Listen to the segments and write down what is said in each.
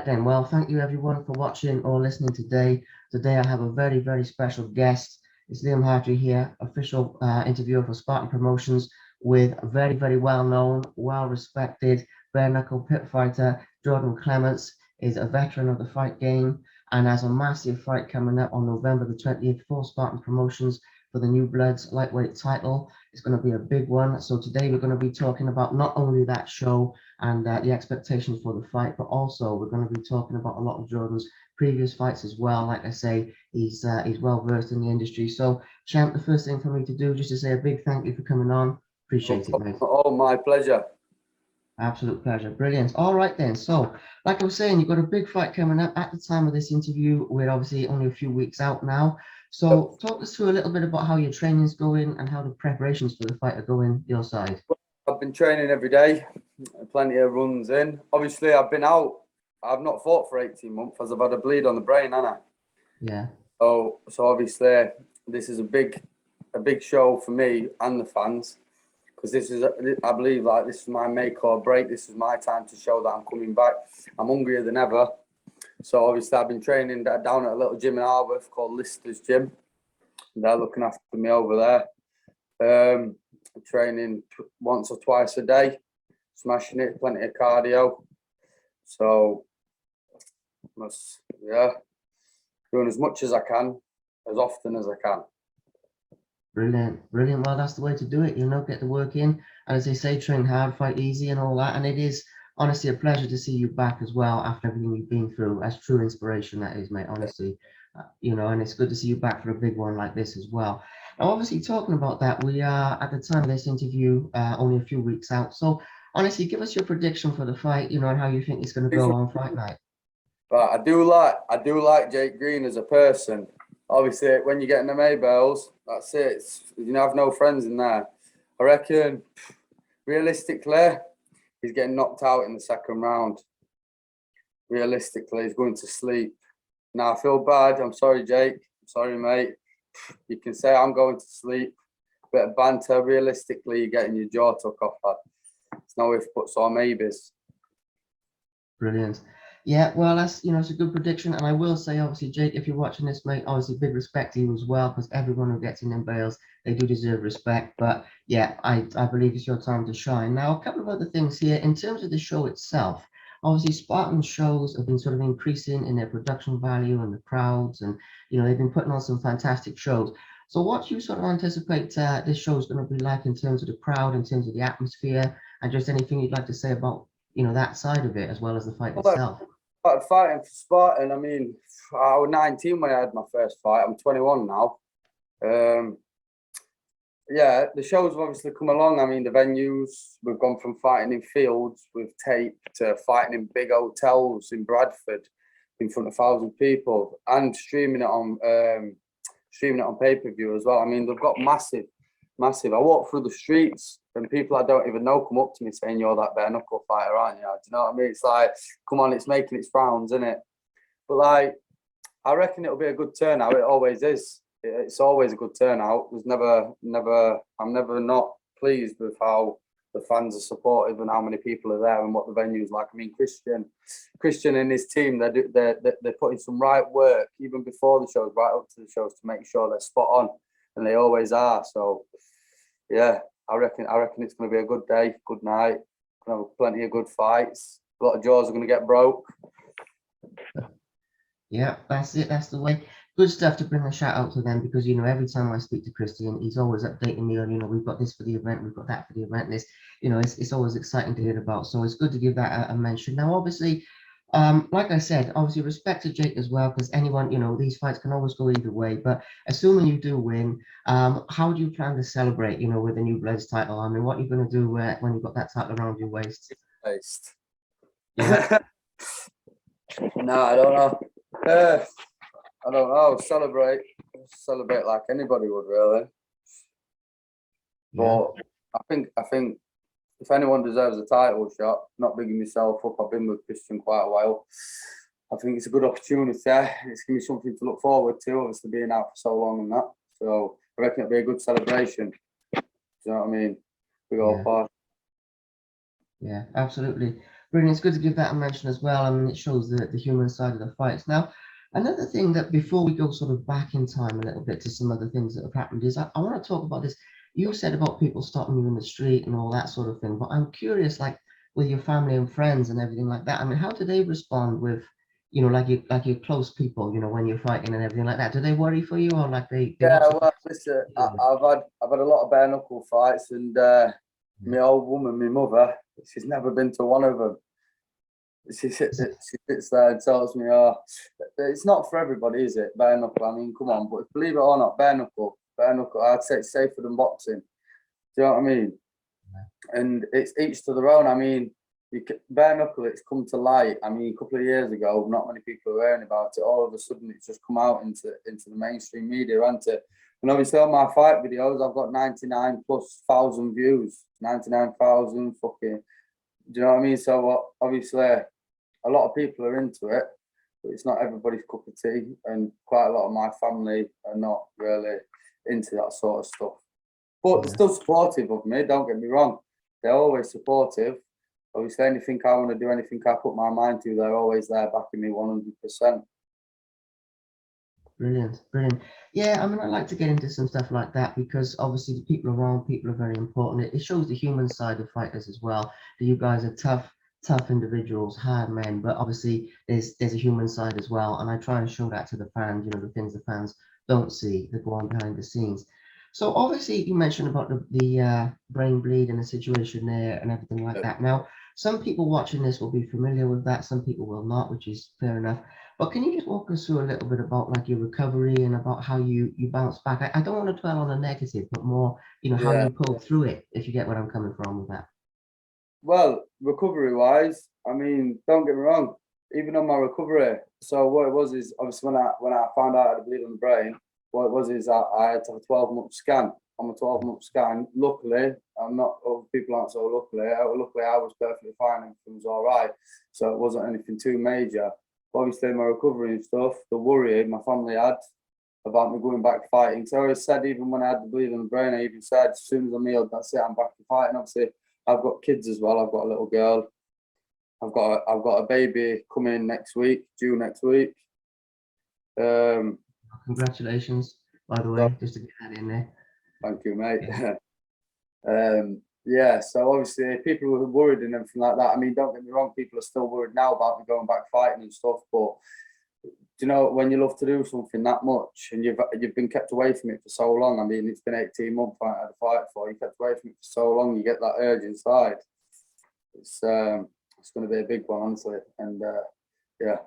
then. Well, thank you everyone for watching or listening today. Today I have a very, very special guest. It's Liam Hartery here, official interviewer for Spartan Promotions with a very, very well-known, well-respected bare-knuckle pit fighter. Jordan Clements is a veteran of the fight game and has a massive fight coming up on November the 20th for Spartan Promotions for the New Bloods lightweight title. It's going to be a big one. So today we're going to be talking about not only that show and the expectations for the fight, but also we're going to be talking about a lot of Jordan's previous fights as well. Like I say, he's well versed in the industry. So, Champ, the first thing for me to do just to say a big thank you for coming on. Appreciate it, mate. Oh, my pleasure. Absolute pleasure. Brilliant. All right then. So, like I was saying, you've got a big fight coming up. At the time of this interview, we're obviously only a few weeks out now. So, talk us through a little bit about how your training's going and how the preparations for the fight are going your side. I've been training every day, plenty of runs in. Obviously, I've been out. I've not fought for 18 months as I've had a bleed on the brain, haven't I? Yeah. So obviously, this is a big show for me and the fans, because this is, I believe, like this is my make or break. This is my time to show that I'm coming back. I'm hungrier than ever. So obviously, I've been training down at a little gym in Harworth called Lister's Gym. They're looking after me over there. Training once or twice a day, smashing it, plenty of cardio. So, yeah, doing as much as I can, as often as I can. Brilliant, brilliant. Well, that's the way to do it, get the work in. And as they say, train hard, fight easy and all that. And it is honestly a pleasure to see you back as well after everything you've been through. As true inspiration, that is, mate, honestly. And it's good to see you back for a big one like this as well. Now, obviously, talking about that, we are at the time of this interview only a few weeks out. So, honestly, give us your prediction for the fight, and how you think it's going to go on fight night. But I do like Jake Green as a person. Obviously, when you get in the Maybells, that's it. Have no friends in there. I reckon, realistically, he's getting knocked out in the second round. Realistically, he's going to sleep. Now, I feel bad. I'm sorry, Jake. I'm sorry, mate. You can say I'm going to sleep. Bit of banter. Realistically, you're getting your jaw took off. It's no if, buts, or maybes. Brilliant. Yeah, well, that's, it's a good prediction. And I will say, obviously, Jake, if you're watching this, mate, obviously big respect to you as well, because everyone who gets in them bales, they do deserve respect. But yeah, I believe it's your time to shine. Now, a couple of other things here. In terms of the show itself, obviously Spartan shows have been sort of increasing in their production value and the crowds, and, they've been putting on some fantastic shows. So what do you sort of anticipate this show is going to be like in terms of the crowd, in terms of the atmosphere, and just anything you'd like to say about, that side of it, as well as the fight itself? Fighting for Spartan, I mean, I was 19 when I had my first fight. I'm 21 now. Yeah, the shows have obviously come along. I mean, the venues, we've gone from fighting in fields with tape to fighting in big hotels in Bradford in front of 1,000 people, and streaming it on pay-per-view as well. I mean, they've got massive. I walk through the streets and people I don't even know come up to me saying, "You're that bare knuckle fighter, aren't you?" Do you know what I mean? It's like, come on, it's making its rounds, isn't it? But like, I reckon it'll be a good turnout. It always is. It's always a good turnout. I'm never not pleased with how the fans are supportive and how many people are there and what the venue's like. I mean, Christian and his team, they're putting some right work even before the shows, right up to the shows, to make sure they're spot on, and they always are. So, yeah, I reckon it's going to be a good day, good night. Going to have plenty of good fights. A lot of jaws are going to get broke. Yeah, that's it. That's the way. Good stuff to bring a shout out to them, because every time I speak to Christian, he's always updating me on we've got this for the event, we've got that for the event. This, it's always exciting to hear about. So it's good to give that a mention. Now, obviously, like I said, obviously respect to Jake as well, because anyone, these fights can always go either way. But assuming you do win, how do you plan to celebrate, with the New Bloods title? I mean, what are you going to do when you've got that title around your waist? Yeah. No, I don't know. I don't know. Celebrate like anybody would, really. Yeah. But I think if anyone deserves a title shot, not bigging myself up, I've been with Christian quite a while. I think it's a good opportunity. It's going to be something to look forward to, obviously being out for so long and that. So I reckon it'll be a good celebration. Do you know what I mean? We all part. Yeah, absolutely. Brilliant. It's good to give that a mention as well. I mean, it shows the human side of the fights. Now, another thing that before we go sort of back in time a little bit to some other things that have happened is I want to talk about this. You said about people stopping you in the street and all that sort of thing, but I'm curious, like with your family and friends and everything like that. I mean, how do they respond with, like your close people, when you're fighting and everything like that? Do they worry for you or like they Yeah, what's the well, listen, I've had a lot of bare knuckle fights, and my old woman, my mother, she's never been to one of them. She sits there and tells me, "Oh, it's not for everybody, is it? Bare knuckle. I mean, come on." But believe it or not, bare knuckle, I'd say it's safer than boxing. Do you know what I mean? And it's each to their own. I mean, bare knuckle, it's come to light. I mean, a couple of years ago, not many people were hearing about it. All of a sudden, it's just come out into the mainstream media, hasn't it? And obviously, on my fight videos, I've got 99 plus thousand views, 99,000 fucking. Do you know what I mean? So obviously, a lot of people are into it, but it's not everybody's cup of tea. And quite a lot of my family are not really into that sort of stuff. But they're still supportive of me, don't get me wrong. They're always supportive. Obviously, anything I want to do, anything I put my mind to, they're always there backing me 100%. Brilliant, brilliant. Yeah, I mean, I like to get into some stuff like that because obviously the people around people are very important. It shows the human side of fighters as well. That you guys are tough individuals, hard men, but obviously there's a human side as well. And I try and show that to the fans, the things the fans don't see that go on behind the scenes. So obviously you mentioned about the brain bleed and the situation there and everything like that. Now, some people watching this will be familiar with that, some people will not, which is fair enough. But can you just walk us through a little bit about like your recovery and about how you bounce back? I don't want to dwell on the negative, but more, how Yeah. you pulled through it, if you get what I'm coming from with that. Well, recovery wise, I mean, don't get me wrong. Even on my recovery, so what it was is obviously when I found out I had a bleed on the brain, what it was is I had to have a 12-month scan. On a 12-month scan, luckily, I'm not other people aren't so luckily I was perfectly fine, everything was all right. So it wasn't anything too major. But obviously my recovery and stuff, the worry my family had about me going back fighting. So I always said, even when I had the bleed on the brain, I even said, as soon as I'm healed, that's it, I'm back to fighting. Obviously, I've got kids as well. I've got a little girl. I've got a baby coming next week, due next week. Congratulations, by the way, just to get that in there. Thank you, mate. Yeah. Yeah, so obviously people were worried and everything like that. I mean, don't get me wrong, people are still worried now about me going back fighting and stuff, but do you know, when you love to do something that much and you've been kept away from it for so long? I mean, it's been 18 months I had a fight for. You kept away from it for so long, you get that urge inside. It's going to be a big one, honestly. And yeah.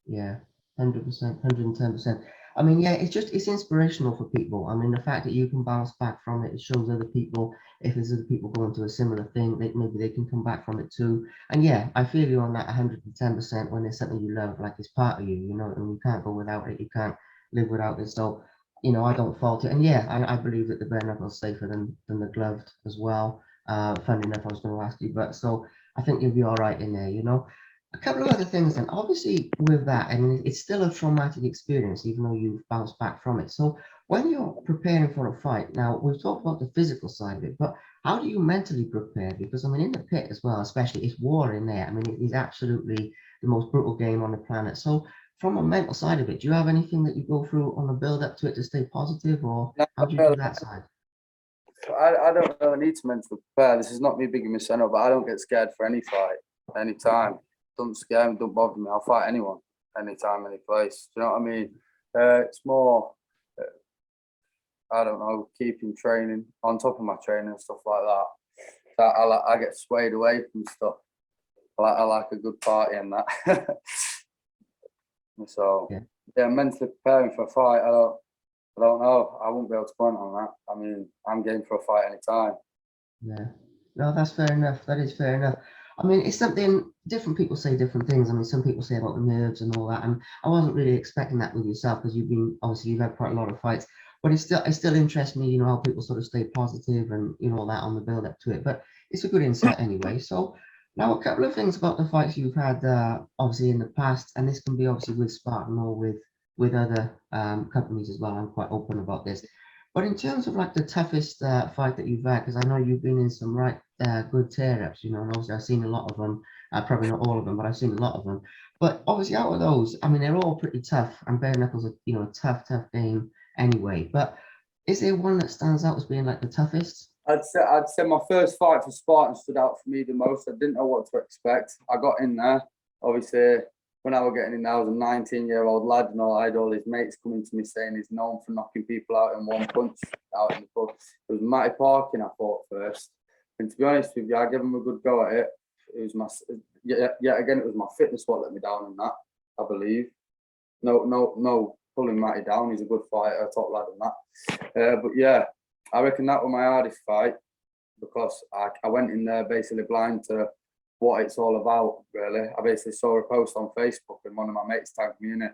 Yeah, 100%, 110%. I mean, yeah, it's inspirational for people. I mean, the fact that you can bounce back from it, it shows other people, if there's other people going through a similar thing, maybe they can come back from it too. And yeah, I feel you on that 110% when it's something you love, like it's part of you, and you can't go without it, you can't live without it. So, I don't fault it. And yeah, I believe that the bare knuckle's safer than the gloved as well. Funny enough, I was going to ask you, but so I think you'll be all right in there. A couple of other things then. Obviously, with that, I mean, it's still a traumatic experience, even though you've bounced back from it. So when you're preparing for a fight, now we've talked about the physical side of it, but how do you mentally prepare? Because I mean, in the pit as well, especially, it's war in there. I mean, it is absolutely the most brutal game on the planet. So from a mental side of it, do you have anything that you go through on the build up to it to stay positive, or No, how do you do that side? I don't really need to mentally prepare. This is not me bigging myself up, but I don't get scared for any fight, any time. Don't scare me, don't bother me. I'll fight anyone, anytime, any place. Do you know what I mean? It's more, I don't know, keeping training on top of my training and stuff like that. I get swayed away from stuff. I like a good party and that. So yeah, mentally preparing for a fight. I don't know. I won't be able to comment on that. I mean, I'm game for a fight anytime. Yeah. No, that's fair enough. That is fair enough. I mean, it's something different people say different things. I mean, some people say about the nerves and all that, and I wasn't really expecting that with yourself because you've had quite a lot of fights. But it still interests me, how people sort of stay positive and all that on the build up to it. But it's a good insight anyway. So now a couple of things about the fights you've had, obviously in the past, and this can be obviously with Spartan or with other companies as well. I'm quite open about this. But in terms of like the toughest fight that you've had, because I know you've been in some right good tear-ups, you know, and obviously I've seen a lot of them. Probably not all of them, but I've seen a lot of them. But obviously, out of those, I mean, they're all pretty tough, and bare knuckles are, you know, a tough game anyway. But is there one that stands out as being like the toughest? I'd say my first fight for Spartan stood out for me the most. I didn't know what to expect. I got in there. Obviously, when I was getting in there, I was a 19-year-old lad, and I had all his mates coming to me saying he's known for knocking people out in one punch out in the pub. It was Matty Parkin I fought first. And to be honest with you, I gave him a good go at it. It was my again, it was my fitness what let me down in that, I believe. No pulling Matty down. He's a good fighter, top lad and that. But yeah, I reckon that was my hardest fight because I went in there basically blind to what it's all about, really. I basically saw a post on Facebook and one of my mates tagged me in it,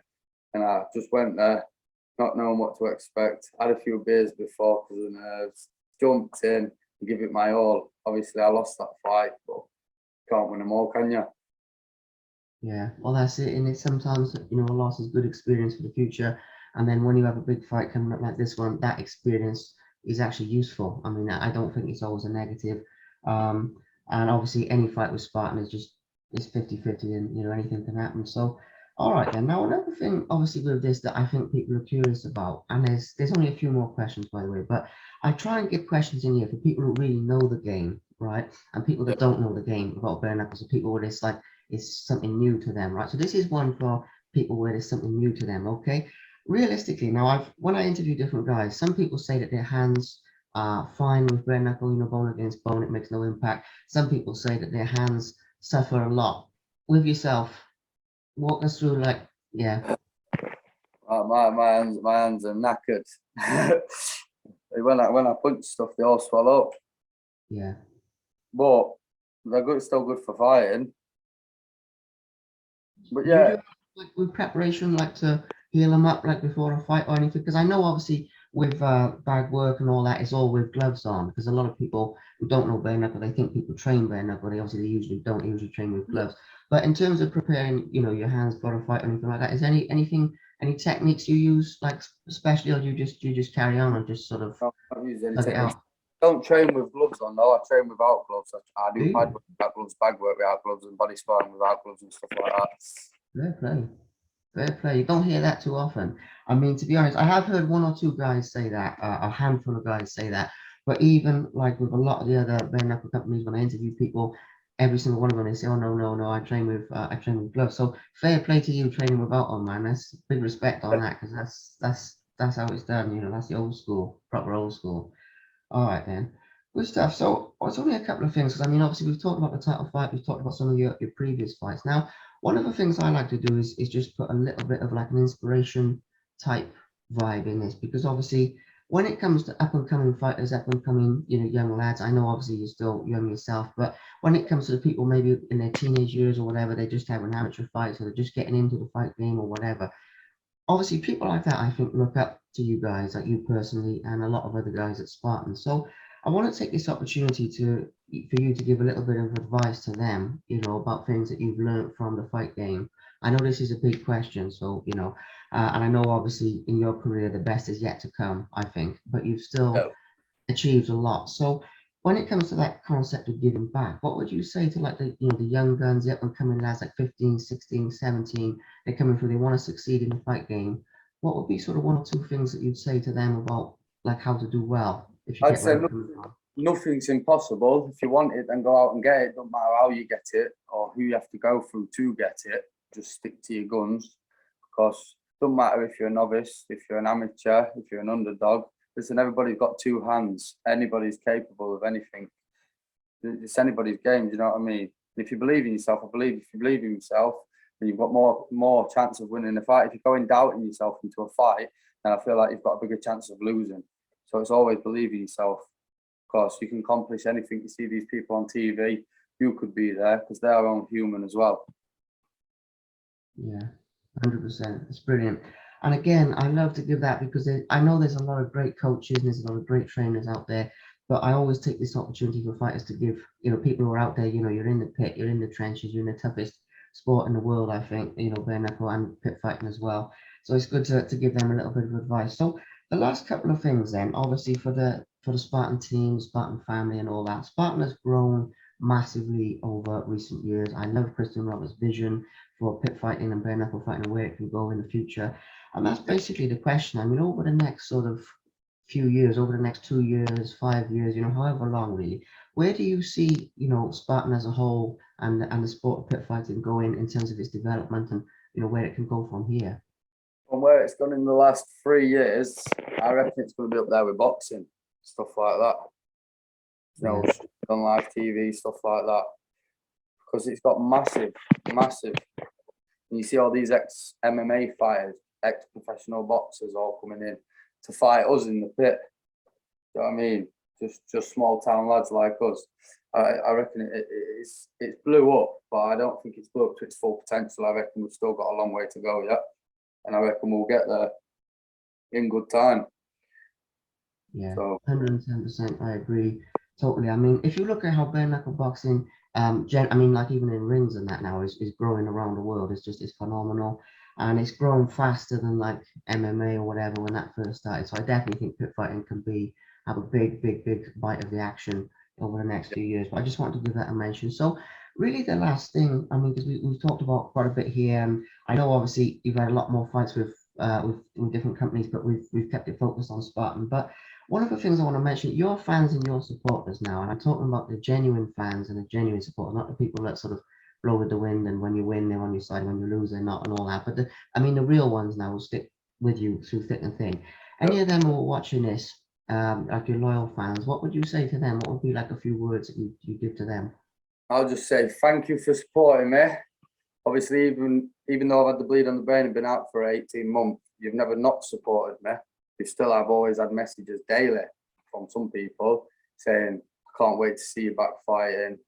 and I just went there not knowing what to expect. I had a few beers before because of the nerves, jumped in and give it my all. Obviously, I lost that fight, but can't win them all, can you? Yeah, well, that's it. And it's sometimes, you know, a loss is good experience for the future. And then when you have a big fight coming up like this one, that experience is actually useful. I mean, I don't think it's always a negative. Um, and obviously, any fight with Spartan is just it's 50-50, and you know anything can happen. So, all right then. Now another thing, obviously, with this that I think people are curious about, and there's only a few more questions by the way, but I try and get questions in here for people who really know the game, right? And people that don't know the game about bare knuckles, so people where it's like it's something new to them, right? So this is one for people where there's something new to them, okay? Realistically, now when I interview different guys, some people say that their hands are fine with bare knuckle, you know, bone against bone, it makes no impact. Some people say that their hands suffer a lot. With yourself, walk us through, like, yeah. My hands are knackered. when I punch stuff, they all swell up. Yeah. But they're good, still good for fighting. But Do you yeah, do like with preparation, like to heal them up, like before a fight or anything? Because I know obviously with bag work and all that, it's all with gloves on. Because a lot of people who don't know bare knuckle, they think people train bare knuckle. They usually don't. They usually train with gloves. But in terms of preparing, you know, your hands for a fight or anything like that, is any techniques you use, like especially, or do you just carry on and just sort of I don't use any plug it techniques. out? Don't train with gloves on though. I train without gloves. I Do do pad you? work without gloves, bag work without gloves, and body sparring without gloves and stuff like that. Fair play. Fair play. You don't hear that too often. I mean, to be honest, I have heard one or two guys say that, a handful of guys say that. But even like with a lot of the other bare knuckle companies, when I interview people, every single one of them they say, "Oh no, I train with gloves." So fair play to you training without on, man. That's big respect on that because that's how it's done. You know, that's the old school, proper old school. All right then. Good stuff. So it's only a couple of things because I mean, obviously we've talked about the title fight, we've talked about some of your previous fights. Now, one of the things I like to do is just put a little bit of like an inspiration type vibe in this because obviously when it comes to up and coming fighters, up and coming, you know, young lads, I know obviously you're still young yourself, but when it comes to the people maybe in their teenage years or whatever, they just have an amateur fight, so they're just getting into the fight game or whatever, obviously people like that I think look up to you guys, like you personally and a lot of other guys at Spartan. So I want to take this opportunity for you to give a little bit of advice to them, you know, about things that you've learned from the fight game. I know this is a big question, so you know, and I know obviously in your career the best is yet to come, I think, but you've still Yeah. achieved a lot. So when it comes to that concept of giving back, what would you say to like the, you know, the young guns, the up and coming lads like 15, 16, 17, they're coming through, they want to succeed in the fight game. What would be sort of one or two things that you'd say to them about like how to do well, if you I'd get where say I'm coming from? nothing's impossible. If you want it, then go out and get it. Don't matter how you get it or who you have to go through to get it. Just stick to your guns because it don't matter if you're a novice, if you're an amateur, if you're an underdog. Listen, everybody's got two hands. Anybody's capable of anything. It's anybody's game. Do you know what I mean? If you believe in yourself, I believe if you believe in yourself, then you've got more chance of winning the fight. If you go in doubting yourself into a fight, then I feel like you've got a bigger chance of losing. So it's always believe in yourself. Of course, you can accomplish anything. You see these people on TV, you could be there because they're own human as well. Yeah, 100%. It's brilliant. And again, I love to give that because I know there's a lot of great coaches and there's a lot of great trainers out there, but I always take this opportunity for fighters to give, you know, people who are out there, you know, you're in the pit, you're in the trenches, you're in the toughest sport in the world, I think, you know, bare knuckle and pit fighting as well. So it's good to give them a little bit of advice. So the last couple of things then, obviously for for the Spartan team, Spartan family, and all that. Spartan has grown massively over recent years. I love Kristen Roberts' vision for pit fighting and bare knuckle fighting and where it can go in the future. And that's basically the question. I mean, over the next sort of few years, over the next 2 years, 5 years, however long really, where do you see, Spartan as a whole and the sport of pit fighting going in terms of its development and, where it can go from here? From where it's gone in the last 3 years, I reckon it's going to be up there with boxing, stuff like that. Yeah. On live TV, stuff like that. Because it's got massive. And you see all these ex-MMA fighters, ex-professional boxers all coming in to fight us in the pit. You know what I mean? Just small town lads like us. I reckon it's blew up, but I don't think it's blew up to its full potential. I reckon we've still got a long way to go yet. And I reckon we'll get there in good time. Yeah, So 110%. I agree totally. I mean, if you look at how bare knuckle boxing, like even in rings and that now is growing around the world. It's phenomenal, and it's growing faster than like MMA or whatever when that first started. So I definitely think pit fighting can have a big bite of the action over the next few years. But I just wanted to give that a mention. So really, the last thing, I mean, because we've talked about quite a bit here, and I know obviously you've had a lot more fights with different companies, but we've kept it focused on Spartan. But one of the things I want to mention, your fans and your supporters now, and I'm talking about the genuine fans and the genuine supporters, not the people that sort of blow with the wind and when you win, they're on your side, when you lose, they're not, and all that. But the real ones now will stick with you through thick and thin. Any of them who are watching this, like your loyal fans, what would you say to them? What would be like a few words that you give to them? I'll just say thank you for supporting me. Obviously, even though I've had the bleed on the brain and been out for 18 months, you've never not supported me. I've always had messages daily from some people saying, I can't wait to see you back fighting.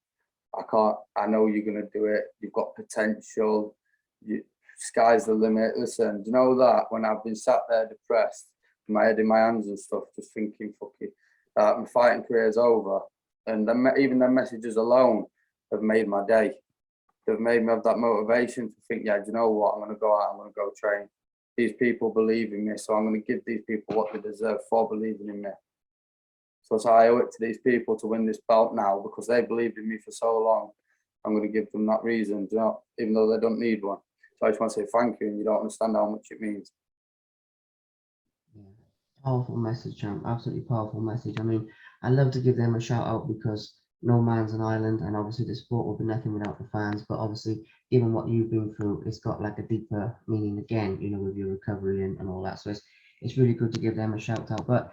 I know you're going to do it. You've got potential. Sky's the limit. Listen, do you know that when I've been sat there depressed, with my head in my hands and stuff, just thinking, fucking, my fighting career's over. And even them messages alone have made my day. They've made me have that motivation to think, yeah, do you know what? I'm going to go out, I'm going to go train. These people believe in me, so I'm going to give these people what they deserve for believing in me. So I owe it to these people to win this belt now because they believed in me for so long. I'm going to give them that reason, even though they don't need one. So I just want to say thank you, and you don't understand how much it means. Yeah. Powerful message, champ. Absolutely powerful message. I mean, I love to give them a shout out because no man's an island, and obviously the sport will be nothing without the fans. But obviously, given what you've been through, it's got like a deeper meaning again, with your recovery and all that. So it's really good to give them a shout out. But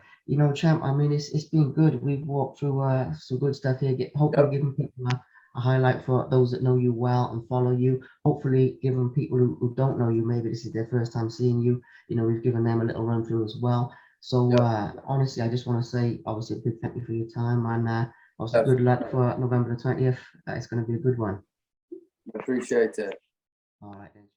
champ, I mean, it's been good. We've walked through some good stuff here. Hopefully giving people a highlight for those that know you well and follow you. Hopefully giving people who don't know you, maybe this is their first time seeing you. We've given them a little run through as well. So honestly, I just want to say, obviously, a big thank you for your time, and also good luck for November the 20th. It's going to be a good one. Appreciate it. All right then.